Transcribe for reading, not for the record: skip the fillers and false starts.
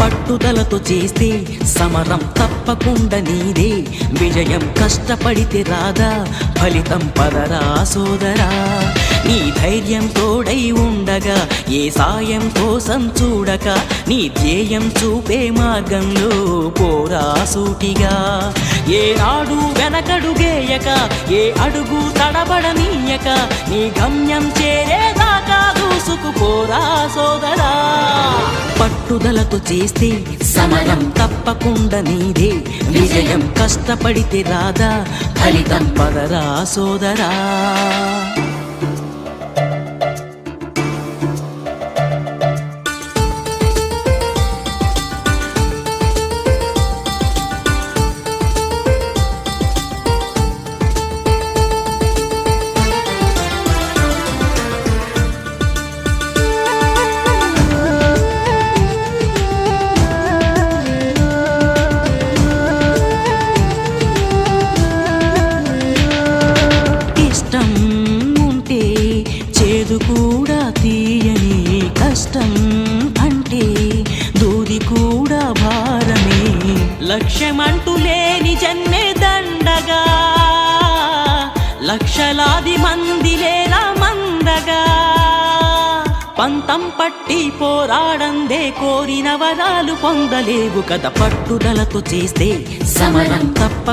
పట్టుదలతో చేస్తే సమరం తప్పకుండా నీదే విజయం. కష్టపడితే రాదా ఫలితం, పదరా సోదరా. నీ ధైర్యం తోడై ఉండగా ఏ సాయం కోసం చూడక నీ ధ్యేయం చూపే మార్గంలో పోరా సూటిగా. ఏ నాడు వెనకడుగేయక ఏ అడుగు తడబడనీయక నీ గమ్యం చేరేదాకా దూసుకుపోరా సోదరా. పట్టుదలతో చేస్తే సమరం తప్పకుండా నీదే విజయం. కష్టపడితే రాదా ఫలితం, పదరా సోదరా. చేదు కూడా తీయని కష్టం అంటే దూది కూడా భారమే. లక్ష్యమంటూ లేని జన్మే దండగా లక్షలాది మంది లేలా మందగా. పంతం పట్టి పోరాడందే కోరిన వరాలు పొందలేవు కదా. పట్టుదలతో చేస్తే సమరం తప్ప